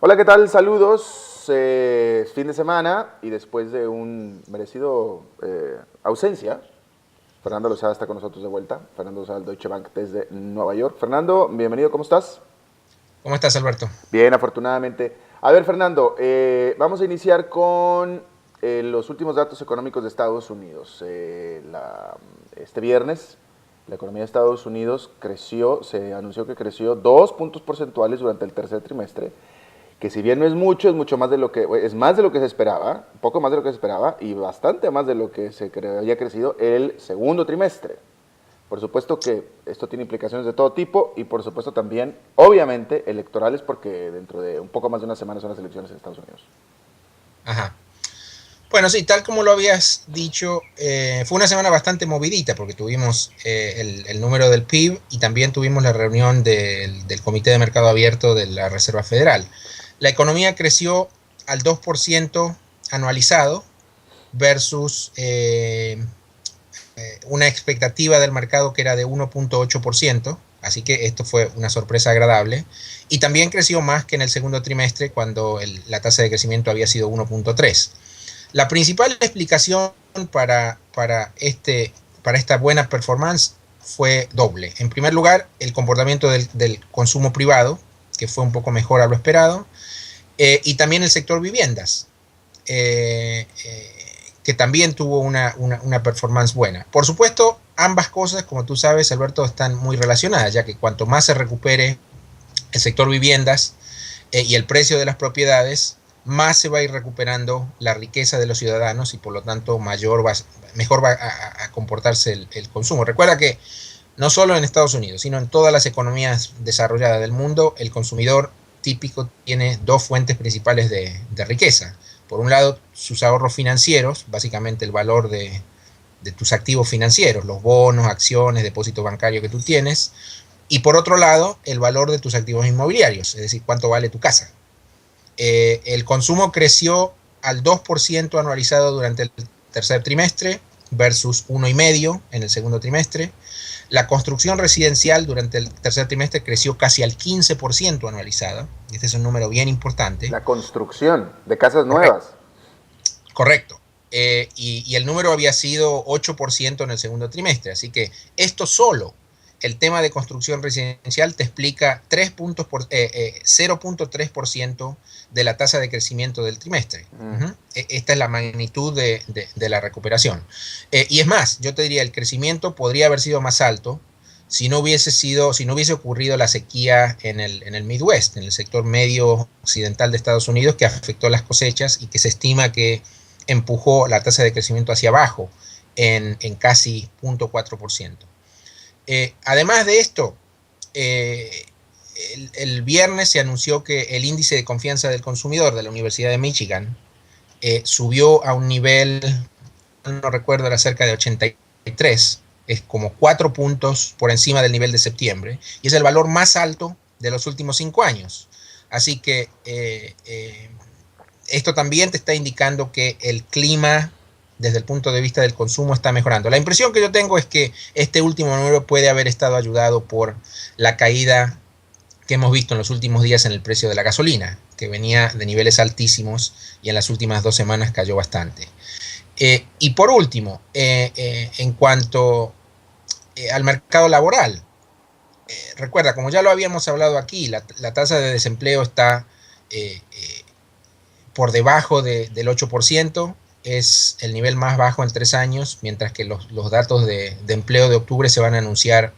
Hola, ¿qué tal? Saludos. Fin de semana y después de un merecido ausencia, Fernando Lozada está con nosotros de vuelta. Fernando Lozada del Deutsche Bank desde Nueva York. Fernando, bienvenido, ¿cómo estás? ¿Cómo estás, Alberto? Bien, afortunadamente. A ver, Fernando, vamos a iniciar con los últimos datos económicos de Estados Unidos. Este viernes, la economía de Estados Unidos creció, se anunció que creció 2 puntos porcentuales durante el tercer trimestre, que si bien no es mucho, es mucho más de lo que, es más de lo que se esperaba, un poco más de lo que se esperaba y bastante más de lo que había crecido el segundo trimestre. Por supuesto que esto tiene implicaciones de todo tipo y por supuesto también, obviamente, electorales porque dentro de un poco más de una semana son las elecciones en Estados Unidos. Ajá. Bueno, sí, tal como lo habías dicho, fue una semana bastante movidita porque tuvimos el número del PIB y también tuvimos la reunión del Comité de Mercado Abierto de la Reserva Federal. La economía creció al 2% anualizado versus una expectativa del mercado que era de 1,8%, así que esto fue una sorpresa agradable. Y también creció más que en el segundo trimestre cuando la tasa de crecimiento había sido 1,3%. La principal explicación para esta buena performance fue doble. En primer lugar, el comportamiento del consumo privado, que fue un poco mejor a lo esperado, y también el sector viviendas, eh, eh, que también tuvo una performance buena. Por supuesto, ambas cosas, como tú sabes, Alberto, están muy relacionadas, ya que cuanto más se recupere el sector viviendas y el precio de las propiedades, más se va a ir recuperando la riqueza de los ciudadanos y por lo tanto mejor va a comportarse el consumo. Recuerda que no solo en Estados Unidos, sino en todas las economías desarrolladas del mundo, el consumidor típico tiene dos fuentes principales de riqueza. Por un lado, sus ahorros financieros, básicamente el valor de tus activos financieros, los bonos, acciones, depósitos bancarios que tú tienes. Y por otro lado, el valor de tus activos inmobiliarios, es decir, cuánto vale tu casa. El consumo creció al 2% anualizado durante el tercer trimestre versus 1,5% en el segundo trimestre. La construcción residencial durante el tercer trimestre creció casi al 15% anualizado. Este es un número bien importante. La construcción de casas Correcto. nuevas. Correcto. Y el número había sido 8% en el segundo trimestre. Así que esto solo, el tema de construcción residencial, te explica 0,3% de la tasa de crecimiento del trimestre. Esta es la magnitud de la recuperación. Y es más, yo te diría, el crecimiento podría haber sido más alto si no hubiese ocurrido la sequía en el Midwest, en el sector medio occidental de Estados Unidos, que afectó las cosechas y que se estima que empujó la tasa de crecimiento hacia abajo en casi 0,4%. Además de esto, eh, el viernes se anunció que el índice de confianza del consumidor de la Universidad de Michigan subió a un nivel, no recuerdo, era cerca de 83, es como 4 puntos por encima del nivel de septiembre, y es el valor más alto de los últimos 5 años. Así que esto también te está indicando que el clima desde el punto de vista del consumo está mejorando. La impresión que yo tengo es que este último número puede haber estado ayudado por la caída que hemos visto en los últimos días en el precio de la gasolina, que venía de niveles altísimos y en las últimas 2 semanas cayó bastante. Y por último, en cuanto al mercado laboral, recuerda, como ya lo habíamos hablado aquí, la tasa de desempleo está por debajo del 8%, es el nivel más bajo en 3 años, mientras que los datos de empleo de octubre se van a anunciar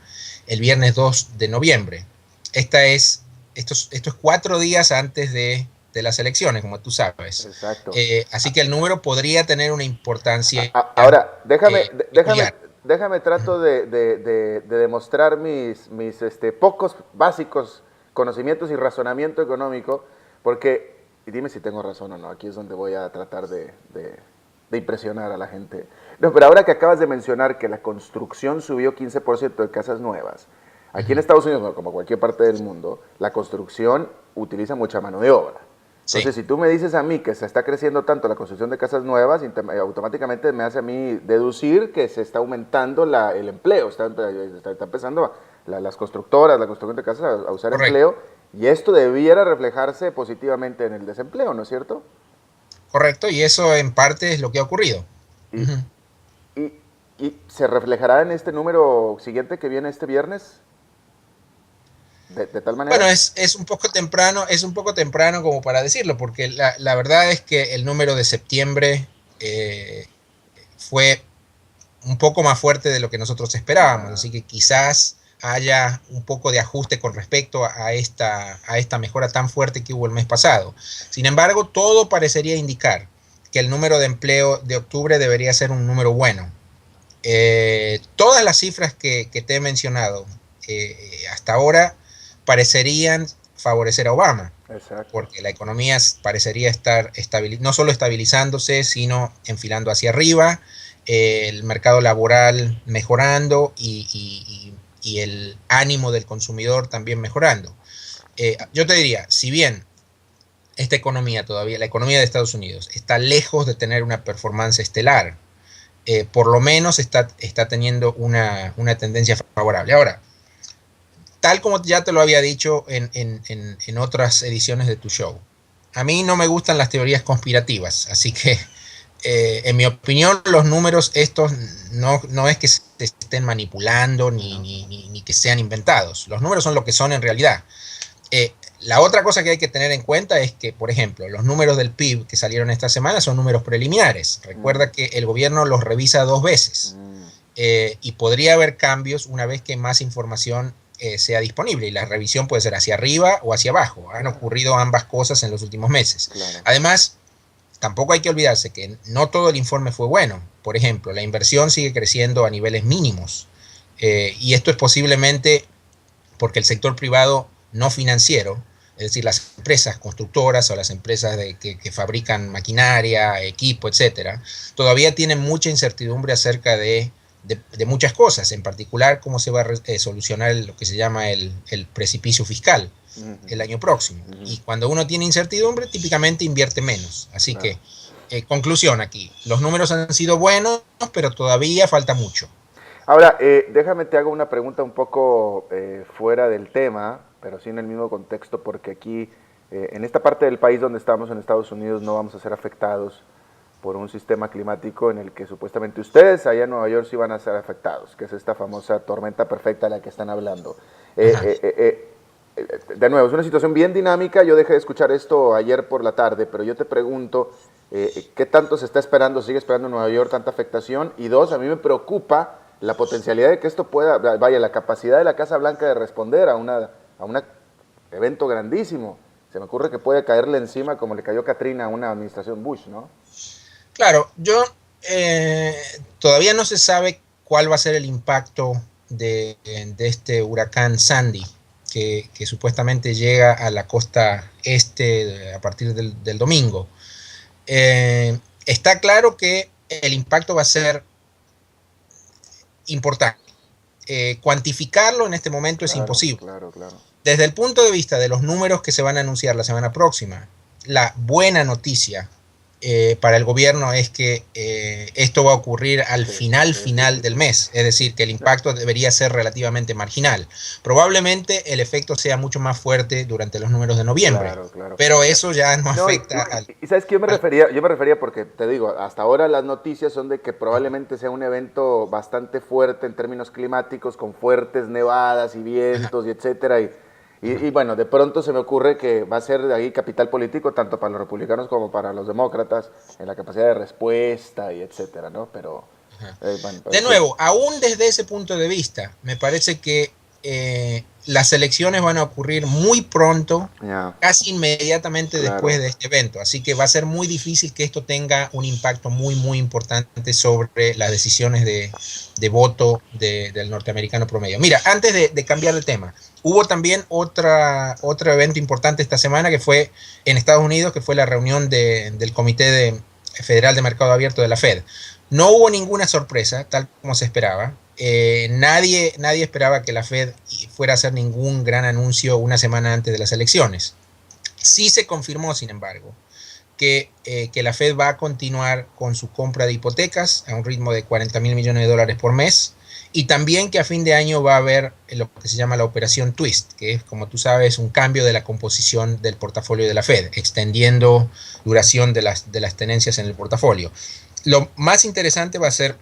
el viernes 2 de noviembre. Esto es 4 días antes de las elecciones, como tú sabes. Exacto. Así que el número podría tener una importancia Ahora, déjame, peculiar. déjame trato de demostrar mis pocos básicos conocimientos y razonamiento económico, porque, y dime si tengo razón o no, aquí es donde voy a tratar de impresionar a la gente. No, pero ahora que acabas de mencionar que la construcción subió 15% de casas nuevas, aquí en Estados Unidos, bueno, como cualquier parte del mundo, la construcción utiliza mucha mano de obra. Sí, Entonces, si tú me dices a mí que se está creciendo tanto la construcción de casas nuevas, automáticamente me hace a mí deducir que se está aumentando el empleo, está empezando las constructoras, la construcción de casas a usar correcto. empleo Y esto debiera reflejarse positivamente en el desempleo, ¿no es cierto? Correcto, y eso en parte es lo que ha ocurrido. Y, y, y se reflejará en este número siguiente que viene este viernes, de tal Bueno, manera. es un poco temprano como para decirlo, porque la verdad es que el número de septiembre fue un poco más fuerte de lo que nosotros esperábamos, Ah, así que quizás haya un poco de ajuste con respecto a esta mejora tan fuerte que hubo el mes pasado. Sin embargo, todo parecería indicar que el número de empleo de octubre debería ser un número bueno. Todas las cifras que te he mencionado hasta ahora parecerían favorecer a Obama, exacto. porque la economía parecería estar no solo estabilizándose, sino enfilando hacia arriba, el mercado laboral mejorando y el ánimo del consumidor también mejorando. Yo te diría, si bien esta economía todavía, la economía de Estados Unidos, está lejos de tener una performance estelar, por lo menos está teniendo una tendencia favorable. Ahora, tal como ya te lo había dicho en otras ediciones de tu show, a mí no me gustan las teorías conspirativas, así que en mi opinión los números estos no es que se estén manipulando No. ni que sean inventados, los números son lo que son en realidad. La otra cosa que hay que tener en cuenta es que, por ejemplo, los números del PIB que salieron esta semana son números preliminares. Mm, Recuerda que el gobierno los revisa 2 veces mm, y podría haber cambios una vez que más información sea disponible y la revisión puede ser hacia arriba o hacia abajo. Han claro, ocurrido ambas cosas en los últimos meses. claro. Además, tampoco hay que olvidarse que no todo el informe fue bueno. Por ejemplo, la inversión sigue creciendo a niveles mínimos y esto es posiblemente porque el sector privado no financiero, es decir, las empresas constructoras o las empresas que fabrican maquinaria, equipo, etcétera, todavía tienen mucha incertidumbre acerca de muchas cosas, en particular cómo se va a solucionar lo que se llama el precipicio fiscal el Ujú, año próximo. ujú, Y cuando uno tiene incertidumbre, típicamente invierte menos. Así claro. que, conclusión aquí, los números han sido buenos, pero todavía falta mucho. Ahora, déjame te hago una pregunta un poco fuera del tema, pero sí en el mismo contexto, porque aquí, en esta parte del país donde estamos, en Estados Unidos, no vamos a ser afectados por un sistema climático en el que supuestamente ustedes allá en Nueva York sí van a ser afectados, que es esta famosa tormenta perfecta de la que están hablando. Ajá. De nuevo, es una situación bien dinámica. Yo dejé de escuchar esto ayer por la tarde, pero yo te pregunto, ¿qué tanto se está esperando, sigue esperando en Nueva York tanta afectación? Y dos, a mí me preocupa la potencialidad de que esto pueda, vaya, la capacidad de la Casa Blanca de responder a un evento grandísimo. Se me ocurre que puede caerle encima como le cayó Katrina a una administración Bush, ¿no? Claro, todavía no se sabe cuál va a ser el impacto de este huracán Sandy, que supuestamente llega a la costa este a partir del domingo. Está claro que el impacto va a ser importante. Cuantificarlo en este momento es Claro, imposible. claro, claro. Desde el punto de vista de los números que se van a anunciar la semana próxima, la buena noticia para el gobierno es que esto va a ocurrir al Sí, sí, final sí, del sí. mes, es decir, que el impacto debería ser relativamente marginal. Probablemente el efecto sea mucho más fuerte durante los números de noviembre, Claro, claro. pero eso ya no No, afecta al... y sabes que yo me refería porque te digo, hasta ahora las noticias son de que probablemente sea un evento bastante fuerte en términos climáticos, con fuertes nevadas y Ajá, vientos y etcétera. ajá. Y bueno, de pronto se me ocurre que va a ser de ahí capital político, tanto para los republicanos como para los demócratas, en la capacidad de respuesta y etcétera, ¿no? Pero, bueno, De sí, nuevo, aún desde ese punto de vista, me parece que las elecciones van a ocurrir muy pronto, ya, casi inmediatamente después claro. de este evento. Así que va a ser muy difícil que esto tenga un impacto muy importante sobre las decisiones de voto del norteamericano promedio. Mira, antes de cambiar de tema, hubo también otro evento importante esta semana que fue en Estados Unidos, que fue la reunión del Comité Federal de Mercado Abierto de la Fed. No hubo ninguna sorpresa, tal como se esperaba. Nadie esperaba que la Fed fuera a hacer ningún gran anuncio una semana antes de las elecciones. Sí se confirmó, sin embargo, que la Fed va a continuar con su compra de hipotecas a un ritmo de 40 mil millones de dólares por mes. Y también que a fin de año va a haber lo que se llama la operación Twist, que es, como tú sabes, un cambio de la composición del portafolio de la Fed, extendiendo duración de las tenencias en el portafolio. Lo más interesante va a ser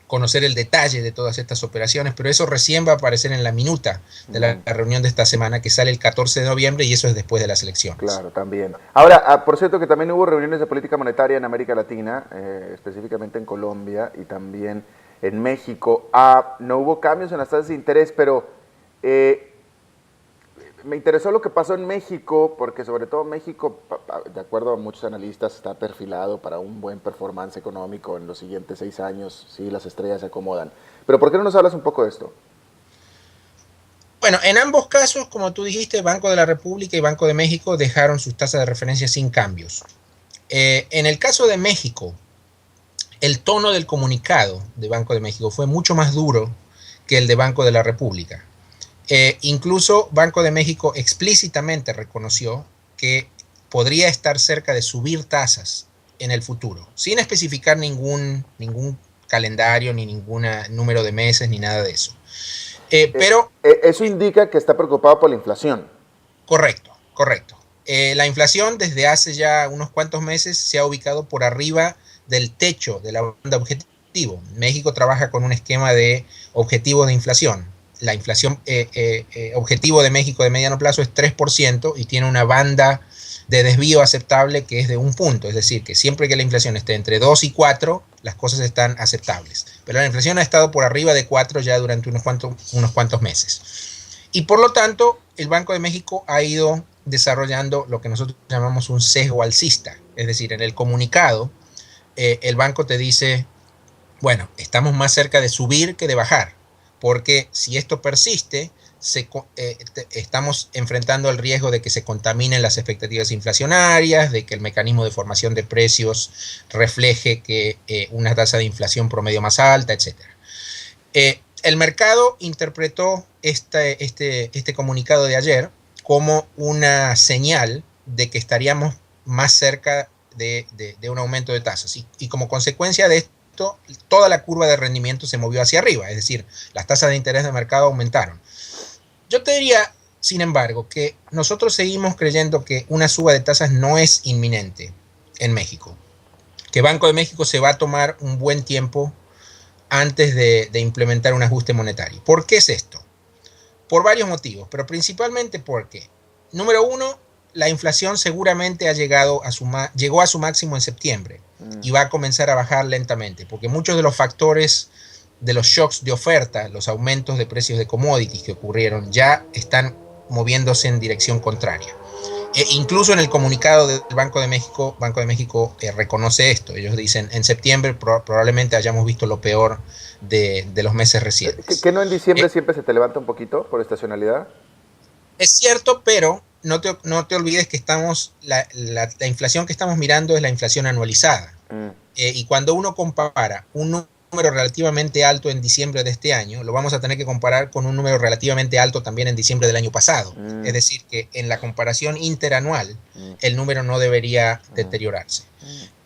conocer el detalle de todas estas operaciones, pero eso recién va a aparecer en la minuta de la reunión de esta semana, que sale el 14 de noviembre, y eso es después de las elecciones. Claro, también. Ahora, por cierto, que también hubo reuniones de política monetaria en América Latina, específicamente en Colombia y también en México. No hubo cambios en las tasas de interés, pero me interesó lo que pasó en México, porque sobre todo México, de acuerdo a muchos analistas, está perfilado para un buen performance económico en los siguientes 6 años, si las estrellas se acomodan. Pero ¿por qué no nos hablas un poco de esto? Bueno, en ambos casos, como tú dijiste, Banco de la República y Banco de México dejaron sus tasas de referencia sin cambios. En el caso de México, el tono del comunicado de Banco de México fue mucho más duro que el de Banco de la República. Incluso Banco de México explícitamente reconoció que podría estar cerca de subir tasas en el futuro, sin especificar ningún calendario, ni ningún número de meses, ni nada de eso. Pero eso indica que está preocupado por la inflación. Correcto, correcto. La inflación desde hace ya unos cuantos meses se ha ubicado por arriba del techo de la banda objetivo. México trabaja con un esquema de objetivos de inflación. La inflación objetivo de México de mediano plazo es 3% y tiene una banda de desvío aceptable que es de 1 punto. Es decir, que siempre que la inflación esté entre 2 y 4, las cosas están aceptables. Pero la inflación ha estado por arriba de 4 ya durante unos cuantos meses. Y por lo tanto, el Banco de México ha ido desarrollando lo que nosotros llamamos un sesgo alcista. Es decir, en el comunicado, el banco te dice, bueno, estamos más cerca de subir que de bajar, porque si esto persiste, estamos enfrentando el riesgo de que se contaminen las expectativas inflacionarias, de que el mecanismo de formación de precios refleje que una tasa de inflación promedio más alta, etc. El mercado interpretó este comunicado de ayer como una señal de que estaríamos más cerca de un aumento de tasas. Y como consecuencia de esto, toda la curva de rendimiento se movió hacia arriba, es decir, las tasas de interés de mercado aumentaron. Yo te diría, sin embargo, que nosotros seguimos creyendo que una suba de tasas no es inminente en México, que Banco de México se va a tomar un buen tiempo antes de implementar un ajuste monetario. ¿Por qué es esto? Por varios motivos, pero principalmente porque, número uno, la inflación seguramente llegó a su máximo en septiembre y va a comenzar a bajar lentamente, porque muchos de los factores de los shocks de oferta, los aumentos de precios de commodities que ocurrieron, ya están moviéndose en dirección contraria. Incluso en el comunicado del Banco de México reconoce esto. Ellos dicen, en septiembre probablemente hayamos visto lo peor de los meses recientes. ¿Que no en diciembre siempre se te levanta un poquito por estacionalidad? Es cierto, pero no te olvides que la inflación que estamos mirando es la inflación anualizada. Y cuando uno compara un número relativamente alto en diciembre de este año, lo vamos a tener que comparar con un número relativamente alto también en diciembre del año pasado. Es decir, que en la comparación interanual, el número no debería deteriorarse.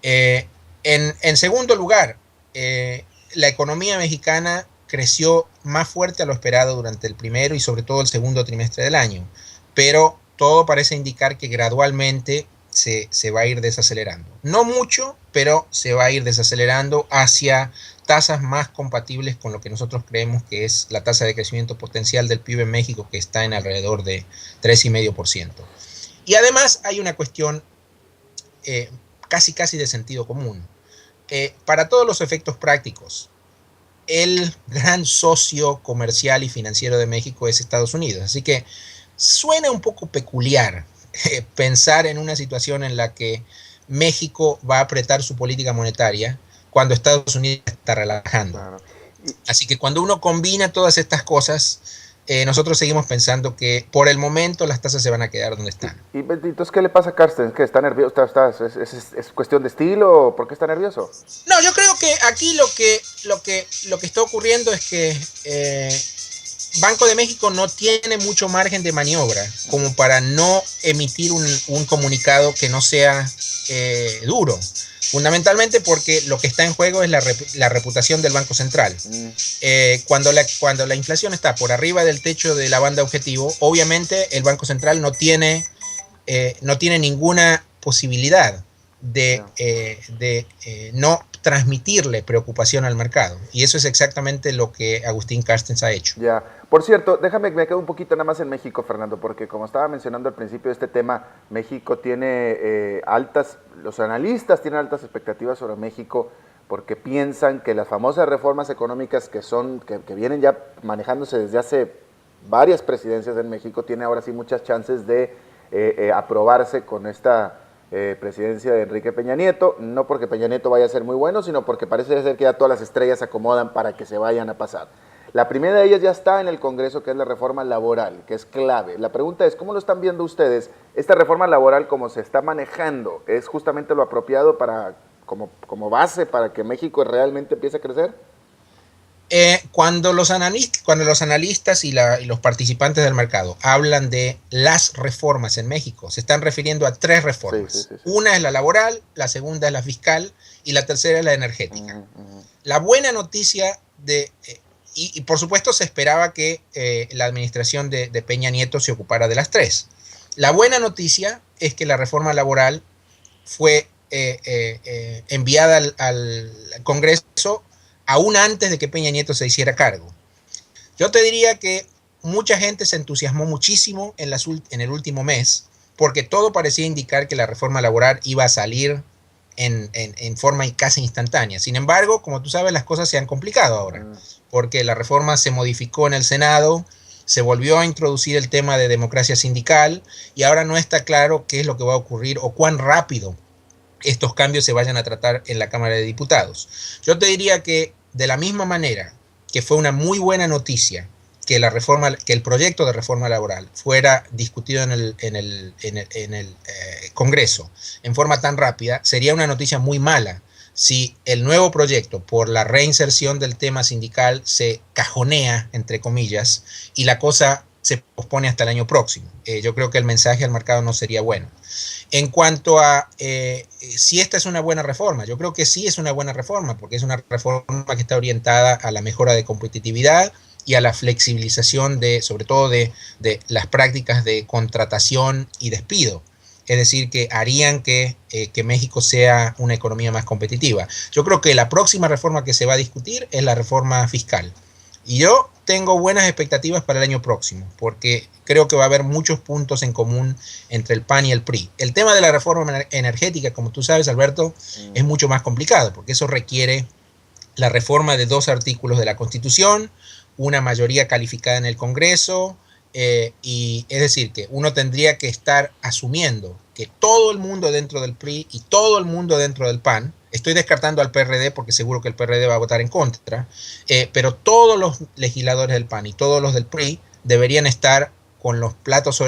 En segundo lugar, la economía mexicana creció más fuerte a lo esperado durante el primero y sobre todo el segundo trimestre del año, pero todo parece indicar que gradualmente se va a ir desacelerando. No mucho, pero se va a ir desacelerando hacia tasas más compatibles con lo que nosotros creemos que es la tasa de crecimiento potencial del PIB en México, que está en alrededor de 3,5%. Y además hay una cuestión casi de sentido común. Para todos los efectos prácticos, el gran socio comercial y financiero de México es Estados Unidos. Así que suena un poco peculiar pensar en una situación en la que México va a apretar su política monetaria cuando Estados Unidos está relajando. Claro. Así que cuando uno combina todas estas cosas, nosotros seguimos pensando que por el momento las tasas se van a quedar donde están. ¿Y entonces qué le pasa a Carsten? ¿Que está nervioso? ¿Es cuestión de estilo? ¿Por qué está nervioso? No, yo creo que aquí lo que está ocurriendo es que Banco de México no tiene mucho margen de maniobra como para no emitir un comunicado que no sea duro. Fundamentalmente porque lo que está en juego es la reputación del Banco Central. Cuando la inflación está por arriba del techo de la banda objetivo, obviamente el Banco Central no tiene ninguna posibilidad de no transmitirle preocupación al mercado. Y eso es exactamente lo que Agustín Carstens ha hecho. Ya. Por cierto, déjame que me quede un poquito nada más en México, Fernando, porque como estaba mencionando al principio de este tema, México tiene los analistas tienen altas expectativas sobre México porque piensan que las famosas reformas económicas que vienen ya manejándose desde hace varias presidencias en México, tiene ahora sí muchas chances de aprobarse con esta presidencia de Enrique Peña Nieto, no porque Peña Nieto vaya a ser muy bueno, sino porque parece ser que ya todas las estrellas se acomodan para que se vayan a pasar. La primera de ellas ya está en el Congreso, que es la reforma laboral, que es clave. La pregunta es, ¿cómo lo están viendo ustedes? Esta reforma laboral, como se está manejando, ¿es justamente lo apropiado como base para que México realmente empiece a crecer? Cuando los analistas y los participantes del mercado hablan de las reformas en México, se están refiriendo a 3 reformas. Sí. Una es la laboral, la segunda es la fiscal y la tercera es la energética. La buena noticia y por supuesto se esperaba que la administración de Peña Nieto se ocupara de las 3. La buena noticia es que la reforma laboral fue enviada al Congreso aún antes de que Peña Nieto se hiciera cargo. Yo te diría que mucha gente se entusiasmó muchísimo en el último mes, porque todo parecía indicar que la reforma laboral iba a salir en forma casi instantánea. Sin embargo, como tú sabes, las cosas se han complicado ahora, porque la reforma se modificó en el Senado, se volvió a introducir el tema de democracia sindical, y ahora no está claro qué es lo que va a ocurrir o cuán rápido estos cambios se vayan a tratar en la Cámara de Diputados. Yo te diría que de la misma manera que fue una muy buena noticia que el proyecto de reforma laboral fuera discutido en el Congreso en forma tan rápida, sería una noticia muy mala si el nuevo proyecto por la reinserción del tema sindical se cajonea, entre comillas, y la cosa se pospone hasta el año próximo. Yo creo que el mensaje al mercado no sería bueno. En cuanto a si esta es una buena reforma, yo creo que sí es una buena reforma, porque es una reforma que está orientada a la mejora de competitividad y a la flexibilización sobre todo de las prácticas de contratación y despido. Es decir, que harían que México sea una economía más competitiva. Yo creo que la próxima reforma que se va a discutir es la reforma fiscal. Y yo tengo buenas expectativas para el año próximo, porque creo que va a haber muchos puntos en común entre el PAN y el PRI. El tema de la reforma energética, como tú sabes, Alberto, es mucho más complicado, porque eso requiere la reforma de 2 artículos de la Constitución, una mayoría calificada en el Congreso, y es decir, que uno tendría que estar asumiendo que todo el mundo dentro del PRI y todo el mundo dentro del PAN, estoy descartando al PRD porque seguro que el PRD va a votar en contra, pero todos los legisladores del PAN y todos los del PRI deberían estar con los platos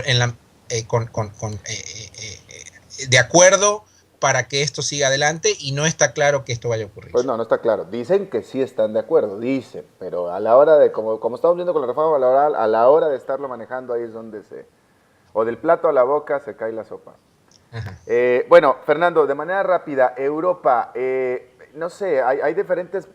de acuerdo para que esto siga adelante, y no está claro que esto vaya a ocurrir. Pues no está claro. Dicen que sí están de acuerdo, pero a la hora de, como estamos viendo con la reforma laboral, a la hora de estarlo manejando, ahí es donde o del plato a la boca se cae la sopa. Bueno, Fernando, de manera rápida, Europa, no sé, hay diferentes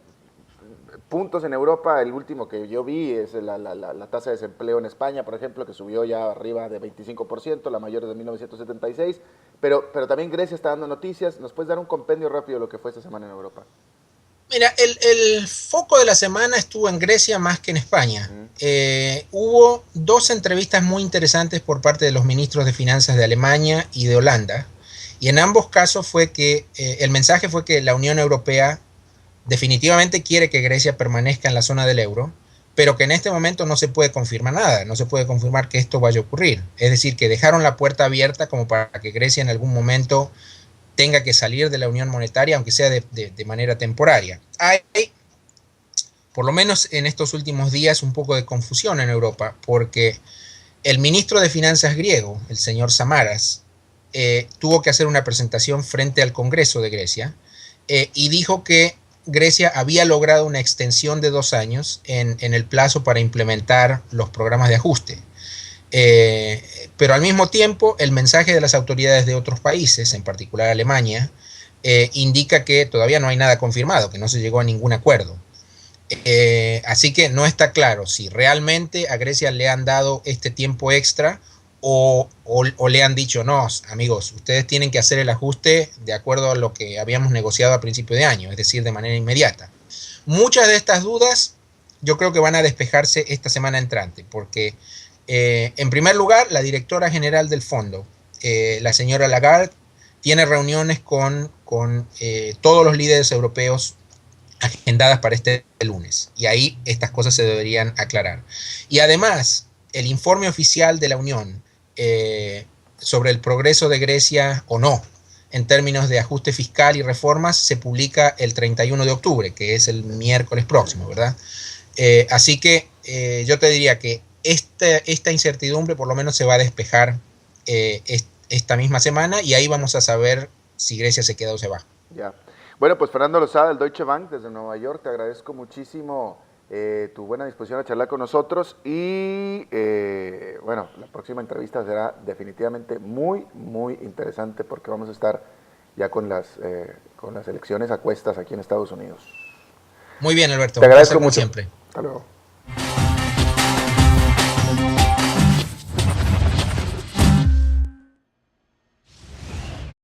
puntos en Europa. El último que yo vi es la tasa de desempleo en España, por ejemplo, que subió ya arriba de 25%, la mayor desde 1976, pero también Grecia está dando noticias. ¿Nos puedes dar un compendio rápido de lo que fue esta semana en Europa? Mira, el foco de la semana estuvo en Grecia más que en España. Hubo 2 entrevistas muy interesantes por parte de los ministros de Finanzas de Alemania y de Holanda, y en ambos casos fue que el mensaje fue que la Unión Europea definitivamente quiere que Grecia permanezca en la zona del euro, pero que en este momento no se puede confirmar nada, no se puede confirmar que esto vaya a ocurrir. Es decir, que dejaron la puerta abierta como para que Grecia en algún momento tenga que salir de la unión monetaria, aunque sea de manera temporaria. Hay, por lo menos en estos últimos días, un poco de confusión en Europa, porque el ministro de Finanzas griego, el señor Samaras, tuvo que hacer una presentación frente al Congreso de Grecia, y dijo que Grecia había logrado una extensión de 2 años en el plazo para implementar los programas de ajuste. Pero al mismo tiempo el mensaje de las autoridades de otros países, en particular Alemania, indica que todavía no hay nada confirmado, que no se llegó a ningún acuerdo. Así que no está claro si realmente a Grecia le han dado este tiempo extra o le han dicho, no, amigos, ustedes tienen que hacer el ajuste de acuerdo a lo que habíamos negociado a principio de año, es decir, de manera inmediata. Muchas de estas dudas yo creo que van a despejarse esta semana entrante, porque en primer lugar, la directora general del fondo, la señora Lagarde, tiene reuniones con todos los líderes europeos agendadas para este lunes, y ahí estas cosas se deberían aclarar. Y además, el informe oficial de la Unión sobre el progreso de Grecia o no, en términos de ajuste fiscal y reformas, se publica el 31 de octubre, que es el miércoles próximo, ¿verdad? Así que yo te diría que esta incertidumbre por lo menos se va a despejar esta misma semana, y ahí vamos a saber si Grecia se queda o se va. Ya. Bueno, pues Fernando Lozada del Deutsche Bank desde Nueva York, te agradezco muchísimo tu buena disposición a charlar con nosotros y bueno, la próxima entrevista será definitivamente muy, muy interesante porque vamos a estar ya con las elecciones a cuestas aquí en Estados Unidos. Muy bien, Alberto. Te Un placer agradezco como mucho. siempre. Hasta luego.